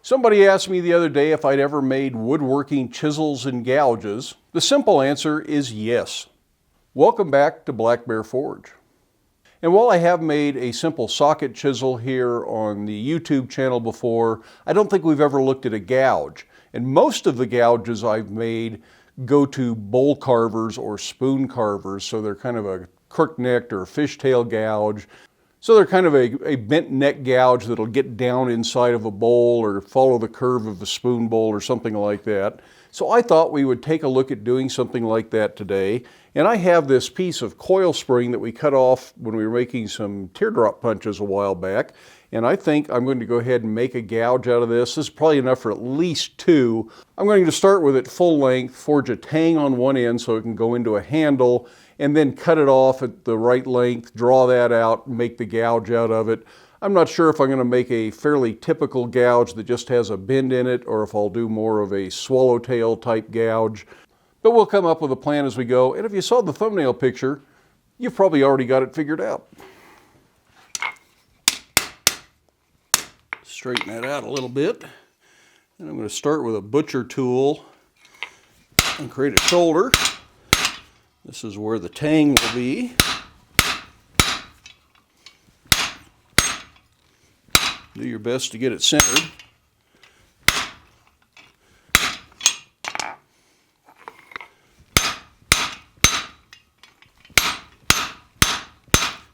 Somebody asked me the other day if I'd ever made woodworking chisels and gouges. The simple answer is yes. Welcome back to Black Bear Forge. And while I have made a simple socket chisel here on the YouTube channel before, I don't think we've ever looked at a gouge. And most of the gouges I've made go to bowl carvers or spoon carvers, so they're kind of a crook-necked or fishtail gouge. So they're kind of a bent neck gouge that'll get down inside of a bowl or follow the curve of the spoon bowl or something like that. So I thought we would take a look at doing something like that today. And I have this piece of coil spring that we cut off when we were making some teardrop punches a while back. And I think I'm going to go ahead and make a gouge out of this. This is probably enough for at least two. I'm going to start with it full length, forge a tang on one end so it can go into a handle, and then cut it off at the right length, draw that out, and make the gouge out of it. I'm not sure if I'm going to make a fairly typical gouge that just has a bend in it, or if I'll do more of a swallowtail type gouge. But we'll come up with a plan as we go, and if you saw the thumbnail picture, you've probably already got it figured out. Straighten that out a little bit. And I'm going to start with a butcher tool and create a shoulder. This is where the tang will be. Do your best to get it centered.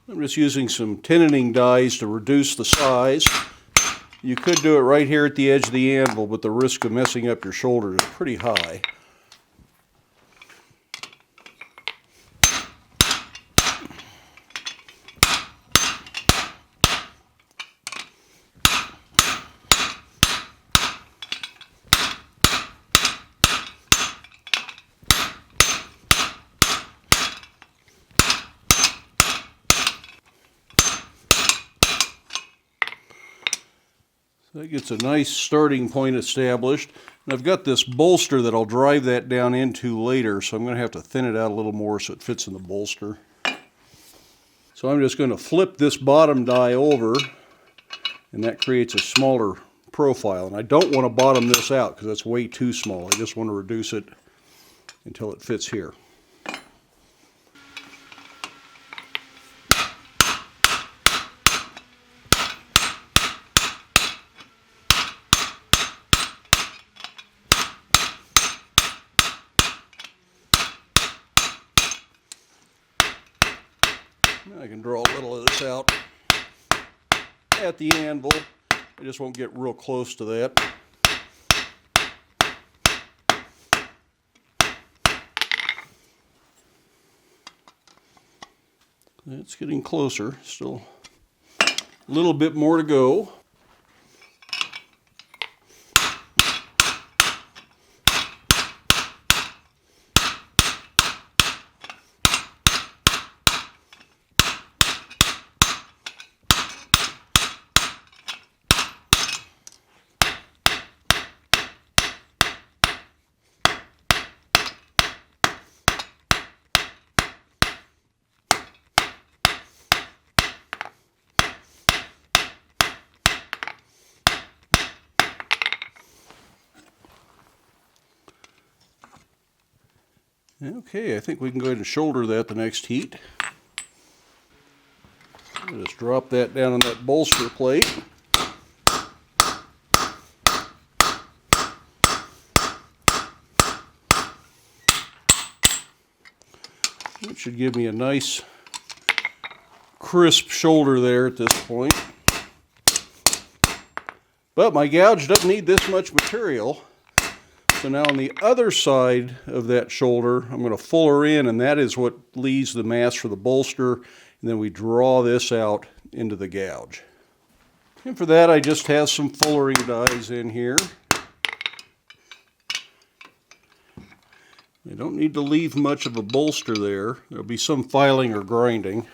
I'm just using some tenon dies to reduce the size. You could do it right here at the edge of the anvil, but the risk of messing up your shoulder is pretty high. That gets a nice starting point established. And I've got this bolster that I'll drive that down into later, so I'm going to have to thin it out a little more so it fits in the bolster. So I'm just going to flip this bottom die over, and that creates a smaller profile. And I don't want to bottom this out because that's way too small. I just want to reduce it until it fits here. I can draw a little of this out at the anvil. I just won't get real close to that. It's getting closer. Still a little bit more to go. Okay, I think we can go ahead and shoulder that the next heat. I'll just drop that down on that bolster plate. It should give me a nice crisp shoulder there at this point. But my gouge doesn't need this much material. So now on the other side of that shoulder, I'm going to fuller in, and that is what leaves the mass for the bolster. And then we draw this out into the gouge. And for that, I just have some fullering dies in here. You don't need to leave much of a bolster there. There'll be some filing or grinding.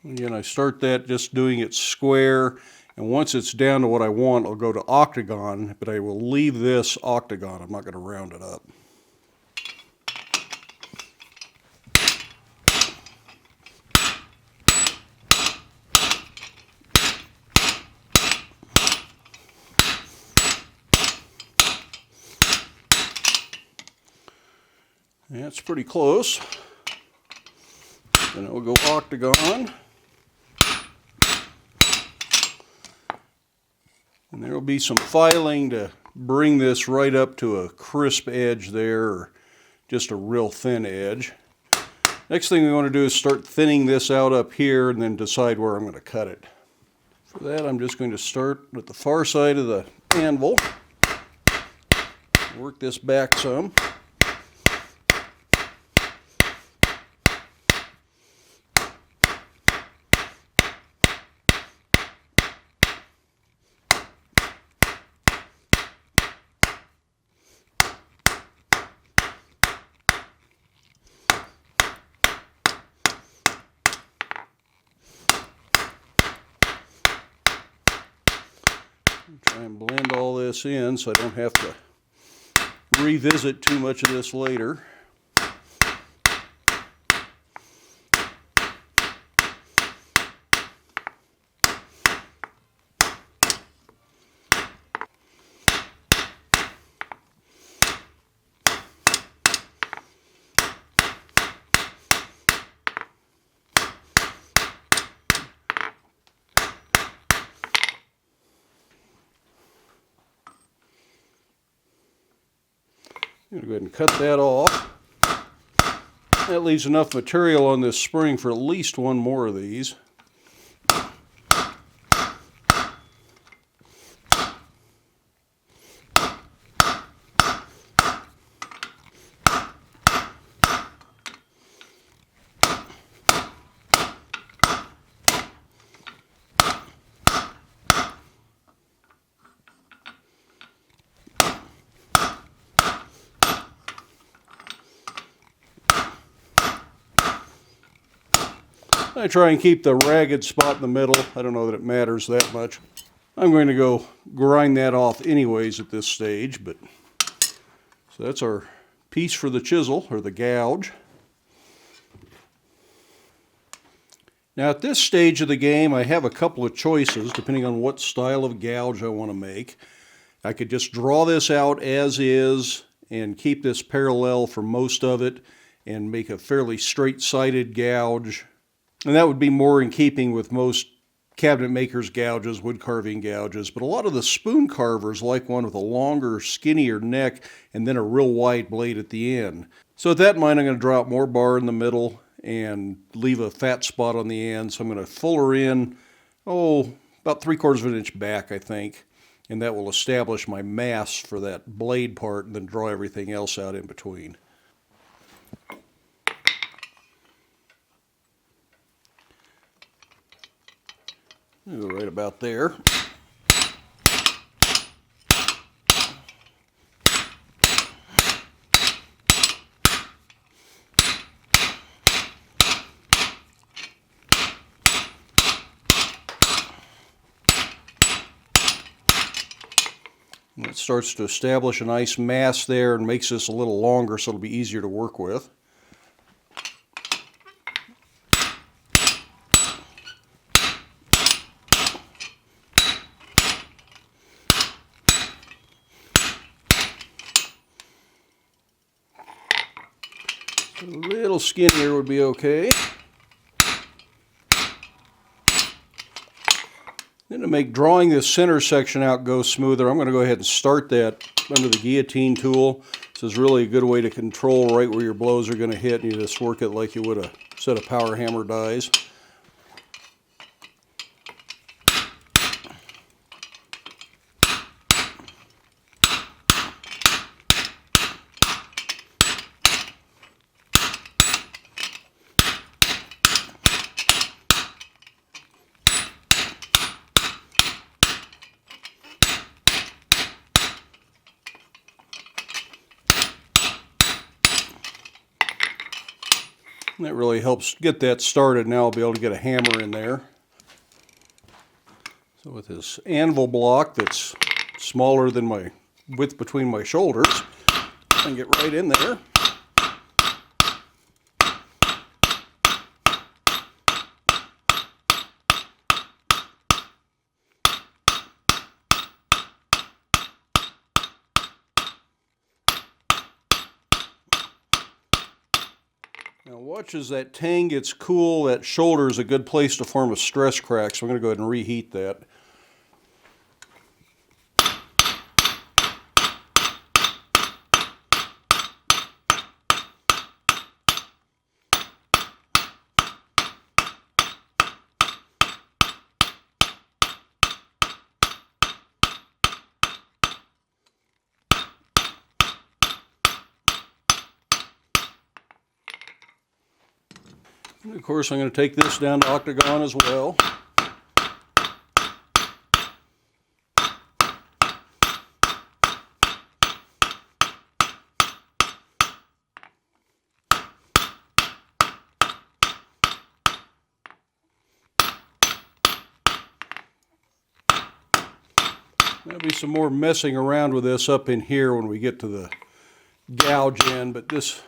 Again, I start that just doing it square, And once it's down to what I want, I'll go to octagon, but I will leave this octagon. I'm not going to round it up. That's pretty close. Then we'll go octagon. And there will be some filing to bring this right up to a crisp edge there, or just a real thin edge. Next thing we want to do is start thinning this out up here and then decide where I'm going to cut it. For that, I'm just going to start with the far side of the anvil. Work this back some. Try and blend all this in so I don't have to revisit too much of this later. I'm going to go ahead and cut that off. That leaves enough material on this spring for at least one more of these. I try and keep the ragged spot in the middle. I don't know that it matters that much. I'm going to go grind that off anyways at this stage, but so that's our piece for the chisel, or the gouge. Now at this stage of the game, I have a couple of choices depending on what style of gouge I want to make. I could just draw this out as is and keep this parallel for most of it and make a fairly straight-sided gouge. And that would be more in keeping with most cabinet makers' gouges, wood carving gouges. But a lot of the spoon carvers like one with a longer, skinnier neck and then a real wide blade at the end. So with that in mind, I'm going to draw out more bar in the middle and leave a fat spot on the end. So I'm going to fuller in, about 3/4 of an inch back, I think. And that will establish my mass for that blade part, and then draw everything else out in between. Go right about there. And it starts to establish a nice mass there and makes this a little longer so it'll be easier to work with. A little skinnier would be okay. Then to make drawing this center section out go smoother, I'm going to go ahead and start that under the guillotine tool. This is really a good way to control right where your blows are going to hit, and you just work it like you would a set of power hammer dies. And that really helps get that started. Now I'll be able to get a hammer in there. So with this anvil block that's smaller than my width between my shoulders, I can get right in there. Now watch as that tang gets cool. That shoulder is a good place to form a stress crack, so I'm going to go ahead and reheat that. And of course, I'm going to take this down to octagon as well. There'll be some more messing around with this up in here when we get to the gouge end, but this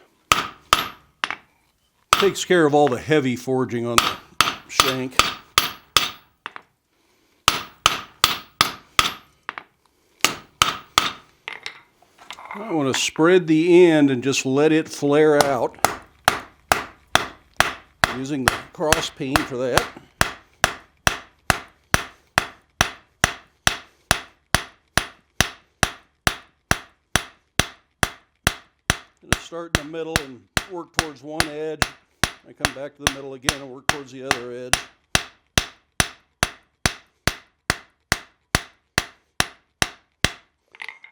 takes care of all the heavy forging on the shank. I want to spread the end and just let it flare out, using the cross peen for that. I'm going to start in the middle and work towards one edge. I come back to the middle again and work towards the other edge.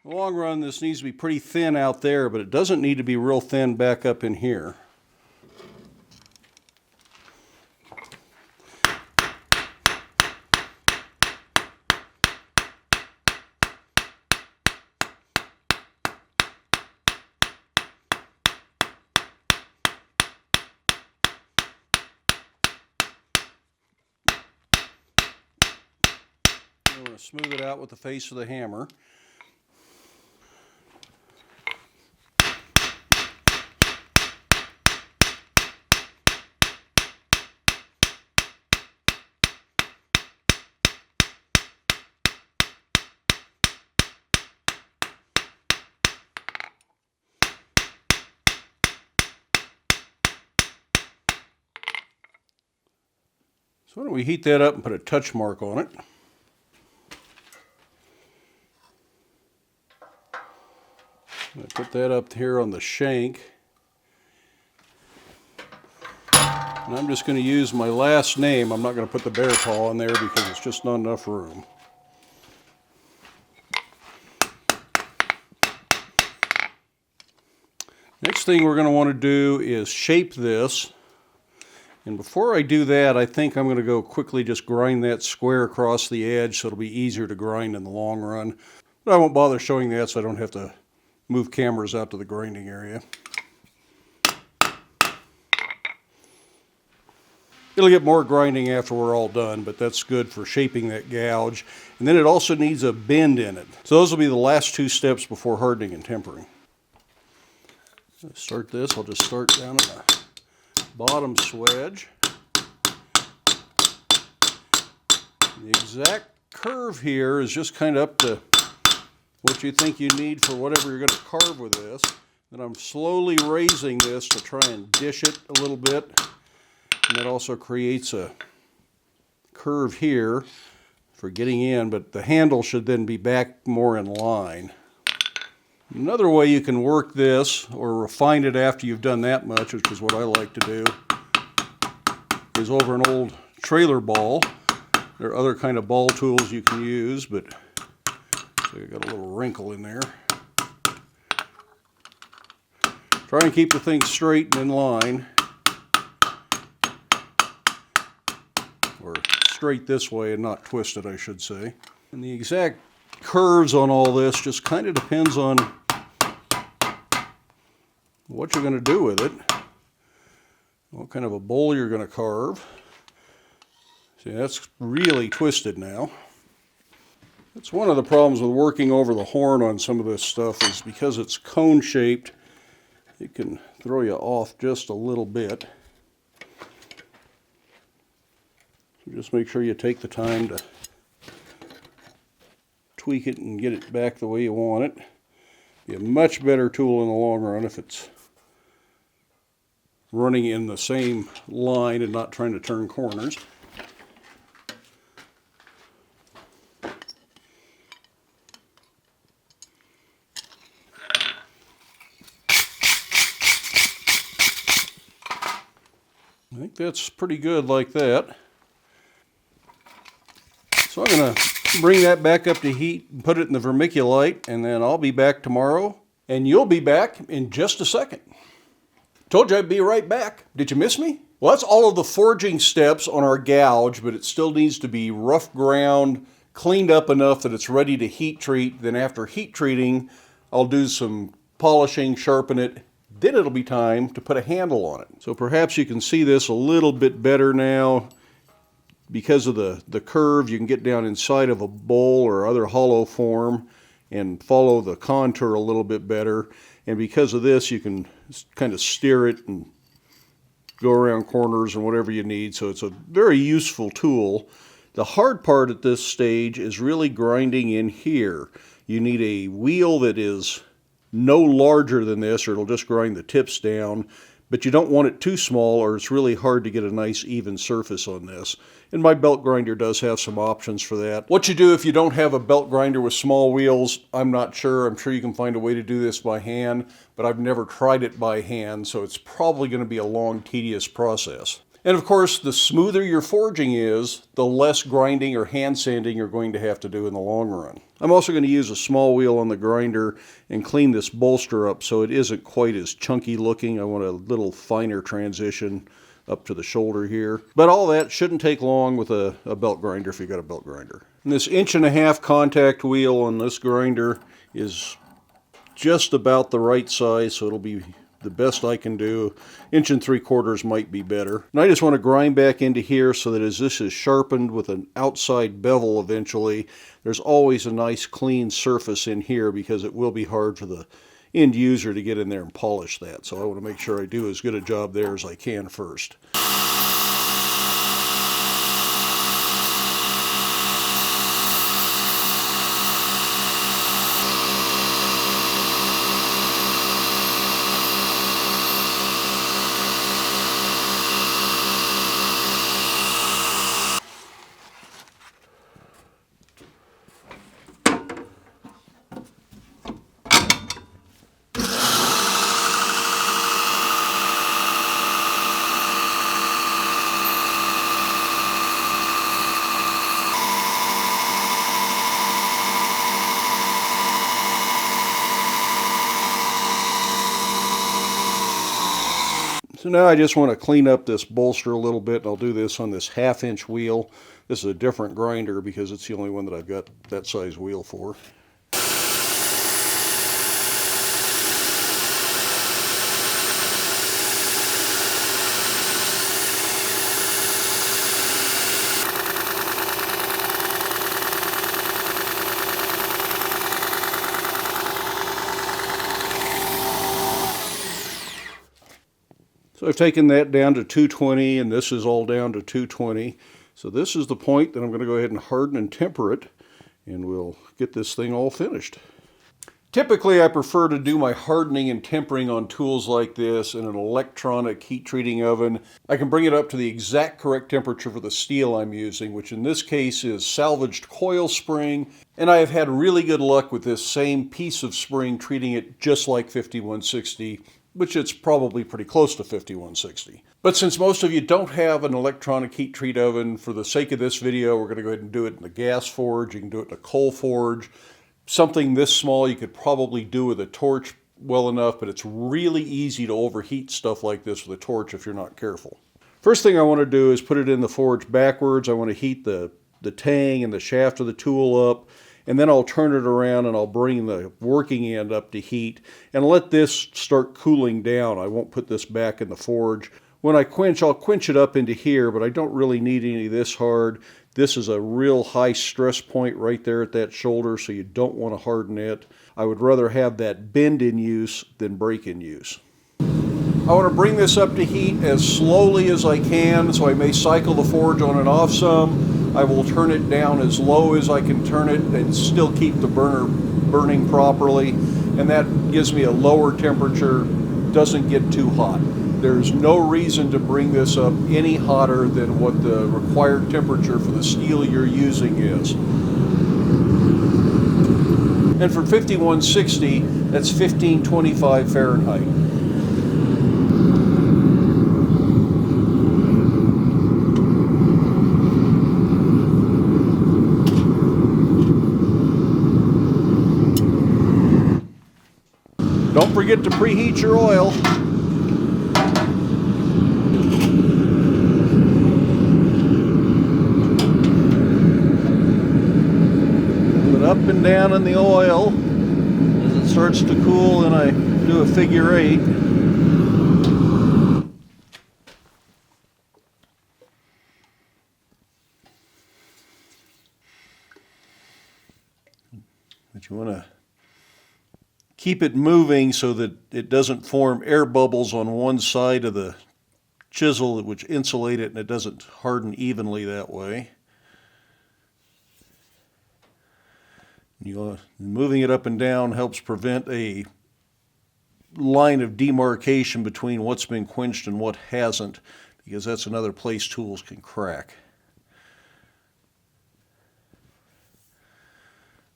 In the long run, this needs to be pretty thin out there, but it doesn't need to be real thin back up in here. I'm going to smooth it out with the face of the hammer. So why don't we heat that up and put a touch mark on it. I'm going to put that up here on the shank. And I'm just going to use my last name. I'm not going to put the bear paw on there because it's just not enough room. Next thing we're going to want to do is shape this. And before I do that, I think I'm going to go quickly just grind that square across the edge so it'll be easier to grind in the long run. But I won't bother showing that so I don't have to move cameras out to the grinding area. It'll get more grinding after we're all done, but that's good for shaping that gouge. And then it also needs a bend in it. So those will be the last two steps before hardening and tempering. To start this, I'll just start down in the bottom swedge. The exact curve here is just kind of up to what you think you need for whatever you're going to carve with this. Then I'm slowly raising this to try and dish it a little bit. And that also creates a curve here for getting in, but the handle should then be back more in line. Another way you can work this, or refine it after you've done that much, which is what I like to do, is over an old trailer ball. There are other kind of ball tools you can use, but so I got a little wrinkle in there. Try and keep the thing straight and in line. Or straight this way and not twisted, I should say. And the exact curves on all this just kind of depends on what you're going to do with it. What kind of a bowl you're going to carve. See, that's really twisted now. That's one of the problems with working over the horn on some of this stuff, is because it's cone shaped, it can throw you off just a little bit. So just make sure you take the time to tweak it and get it back the way you want it. Be a much better tool in the long run if it's running in the same line and not trying to turn corners. I think that's pretty good like that. So I'm going to bring that back up to heat and put it in the vermiculite, and then I'll be back tomorrow, and you'll be back in just a second. Told you I'd be right back. Did you miss me? Well, that's all of the forging steps on our gouge, but it still needs to be rough ground, cleaned up enough that it's ready to heat treat. Then after heat treating, I'll do some polishing, sharpen it. Then it'll be time to put a handle on it. So perhaps you can see this a little bit better now. Because of the curve, you can get down inside of a bowl or other hollow form and follow the contour a little bit better. And because of this, you can kind of steer it and go around corners and whatever you need. So it's a very useful tool. The hard part at this stage is really grinding in here. You need a wheel that is no larger than this, or it'll just grind the tips down. But you don't want it too small, or it's really hard to get a nice even surface on this. And my belt grinder does have some options for that. What you do if you don't have a belt grinder with small wheels, I'm not sure. I'm sure you can find a way to do this by hand, but I've never tried it by hand, so it's probably going to be a long, tedious process. And of course, the smoother your forging is, the less grinding or hand sanding you're going to have to do in the long run. I'm also going to use a small wheel on the grinder and clean this bolster up so it isn't quite as chunky looking. I want a little finer transition up to the shoulder here. But all that shouldn't take long with a belt grinder if you've got a belt grinder. And this 1.5" contact wheel on this grinder is just about the right size, so it'll be the best I can do. 1 3/4 might be better. And I just want to grind back into here so that as this is sharpened with an outside bevel eventually, there's always a nice clean surface in here, because it will be hard for the end user to get in there and polish that. So I want to make sure I do as good a job there as I can first. So now I just want to clean up this bolster a little bit, and I'll do this on this 1/2" wheel. This is a different grinder because it's the only one that I've got that size wheel for. So I've taken that down to 220, and this is all down to 220. So this is the point that I'm going to go ahead and harden and temper it, and we'll get this thing all finished. Typically, I prefer to do my hardening and tempering on tools like this in an electronic heat treating oven. I can bring it up to the exact correct temperature for the steel I'm using, which in this case is salvaged coil spring, and I have had really good luck with this same piece of spring treating it just like 5160, which it's probably pretty close to 5160. But since most of you don't have an electronic heat treat oven, for the sake of this video, we're going to go ahead and do it in a gas forge. You can do it in a coal forge. Something this small you could probably do with a torch well enough, but it's really easy to overheat stuff like this with a torch if you're not careful. First thing I want to do is put it in the forge backwards. I want to heat the tang and the shaft of the tool up, and then I'll turn it around and I'll bring the working end up to heat and let this start cooling down. I won't put this back in the forge. When I quench, I'll quench it up into here, but I don't really need any of this hard. This is a real high stress point right there at that shoulder, so you don't want to harden it. I would rather have that bend in use than break in use. I want to bring this up to heat as slowly as I can, so I may cycle the forge on and off some. I will turn it down as low as I can turn it and still keep the burner burning properly, and that gives me a lower temperature, doesn't get too hot. There's no reason to bring this up any hotter than what the required temperature for the steel you're using is. And for 5160, that's 1525 Fahrenheit. Don't forget to preheat your oil. Move it up and down in the oil. As it starts to cool, then I do a figure 8. But you want to keep it moving so that it doesn't form air bubbles on one side of the chisel, which insulate it and it doesn't harden evenly that way. Moving it up and down helps prevent a line of demarcation between what's been quenched and what hasn't, because that's another place tools can crack.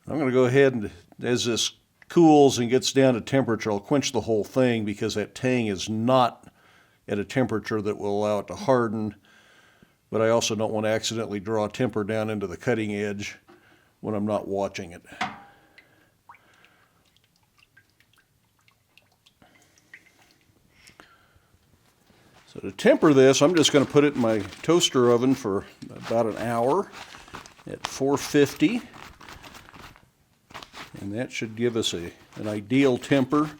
I'm going to go ahead and, as this cools and gets down to temperature, I'll quench the whole thing, because that tang is not at a temperature that will allow it to harden, but I also don't want to accidentally draw temper down into the cutting edge when I'm not watching it. So to temper this, I'm just going to put it in my toaster oven for about an hour at 450. And that should give us an ideal temper.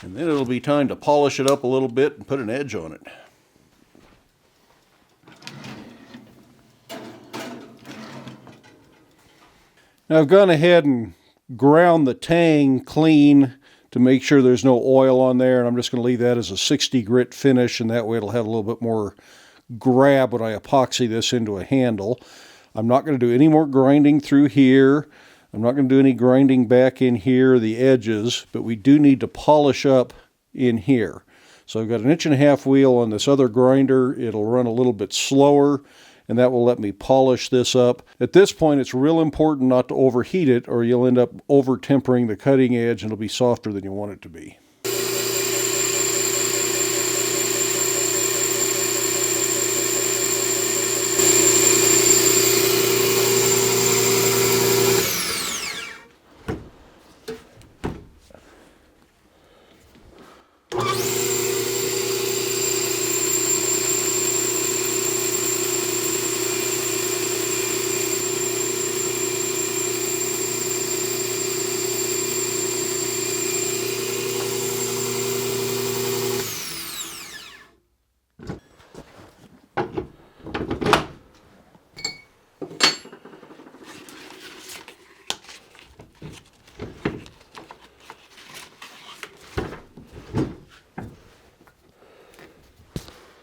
And then it'll be time to polish it up a little bit and put an edge on it. Now I've gone ahead and ground the tang clean to make sure there's no oil on there, and I'm just going to leave that as a 60 grit finish, and that way it'll have a little bit more grab when I epoxy this into a handle. I'm not going to do any more grinding through here. I'm not going to do any grinding back in here, the edges, but we do need to polish up in here. So I've got an 1.5 inch wheel on this other grinder. It'll run a little bit slower, and that will let me polish this up. At this point, it's real important not to overheat it, or you'll end up over tempering the cutting edge and it'll be softer than you want it to be.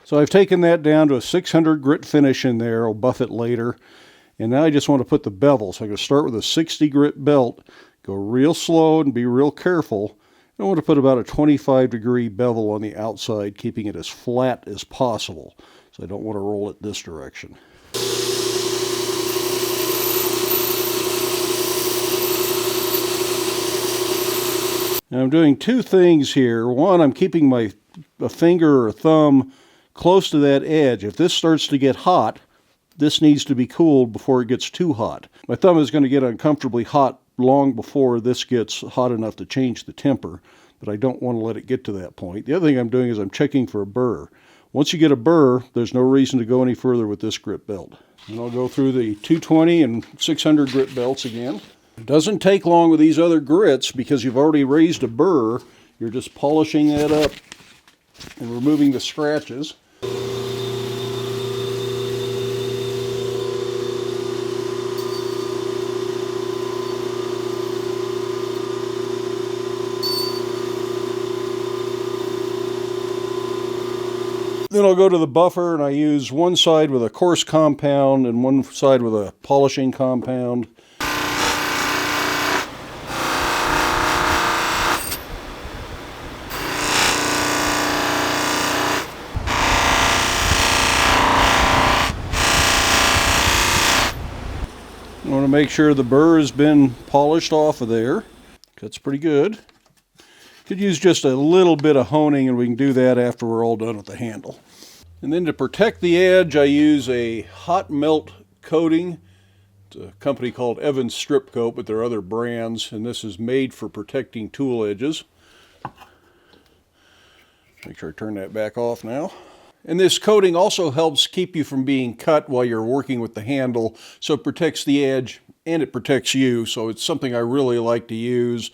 So I've taken that down to a 600 grit finish in there. I'll buff it later. And now I just want to put the bevel. So I'm going to start with a 60 grit belt, go real slow and be real careful. I want to put about a 25-degree bevel on the outside, keeping it as flat as possible. So I don't want to roll it this direction. Now I'm doing two things here. One, I'm keeping a finger or a thumb close to that edge. If this starts to get hot, this needs to be cooled before it gets too hot. My thumb is going to get uncomfortably hot long before this gets hot enough to change the temper, but I don't want to let it get to that point. The other thing I'm doing is I'm checking for a burr. Once you get a burr, there's no reason to go any further with this grit belt. And I'll go through the 220 and 600 grit belts again. It doesn't take long with these other grits because you've already raised a burr. You're just polishing that up and removing the scratches. Then I'll go to the buffer and I use one side with a coarse compound and one side with a polishing compound. I want to make sure the burr has been polished off of there. Cuts pretty good. Could use just a little bit of honing, and we can do that after we're all done with the handle. And then to protect the edge, I use a hot melt coating. It's a company called Evans Strip Coat, but there are other brands, and this is made for protecting tool edges. Make sure I turn that back off now. And this coating also helps keep you from being cut while you're working with the handle, so it protects the edge and it protects you, so it's something I really like to use.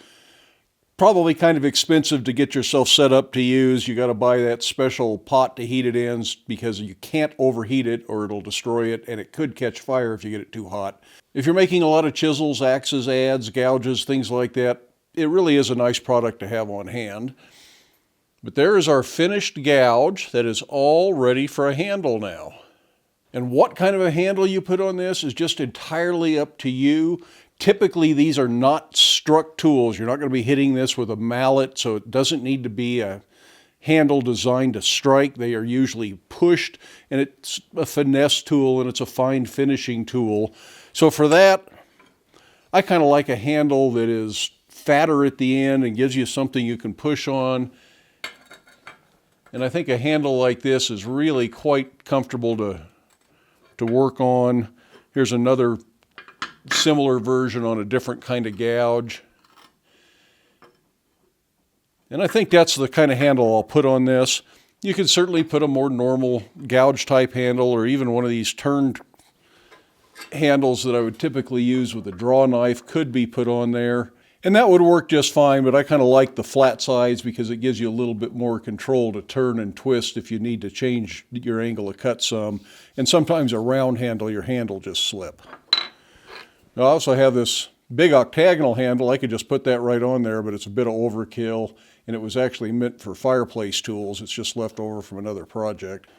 Probably kind of expensive to get yourself set up to use. You got to buy that special pot to heat it in because you can't overheat it or it'll destroy it, and it could catch fire if you get it too hot. If you're making a lot of chisels, axes, adze, gouges, things like that, it really is a nice product to have on hand. But there is our finished gouge that is all ready for a handle now. And what kind of a handle you put on this is just entirely up to you. Typically, these are not struck tools. You're not going to be hitting this with a mallet, so it doesn't need to be a handle designed to strike. They are usually pushed, and it's a finesse tool, and it's a fine finishing tool. So for that, I kind of like a handle that is fatter at the end and gives you something you can push on. And I think a handle like this is really quite comfortable to work on. Here's another similar version on a different kind of gouge. And I think that's the kind of handle I'll put on this. You can certainly put a more normal gouge type handle, or even one of these turned handles that I would typically use with a draw knife could be put on there. And that would work just fine, but I kind of like the flat sides because it gives you a little bit more control to turn and twist if you need to change your angle of cut some. And sometimes a round handle, your hand will just slip. Now, I also have this big octagonal handle. I could just put that right on there, but it's a bit of overkill, and it was actually meant for fireplace tools. It's just left over from another project.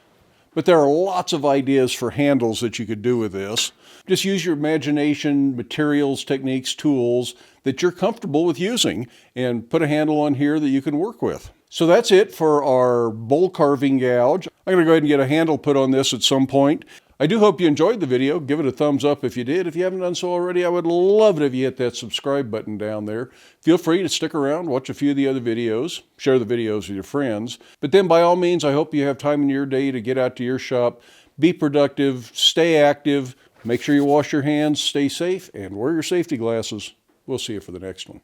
But there are lots of ideas for handles that you could do with this. Just use your imagination, materials, techniques, tools that you're comfortable with using, and put a handle on here that you can work with. So that's it for our bowl carving gouge. I'm going to go ahead and get a handle put on this at some point. I do hope you enjoyed the video. Give it a thumbs up if you did. If you haven't done so already, I would love it if you hit that subscribe button down there. Feel free to stick around, watch a few of the other videos, share the videos with your friends. But then by all means, I hope you have time in your day to get out to your shop, be productive, stay active, make sure you wash your hands, stay safe, and wear your safety glasses. We'll see you for the next one.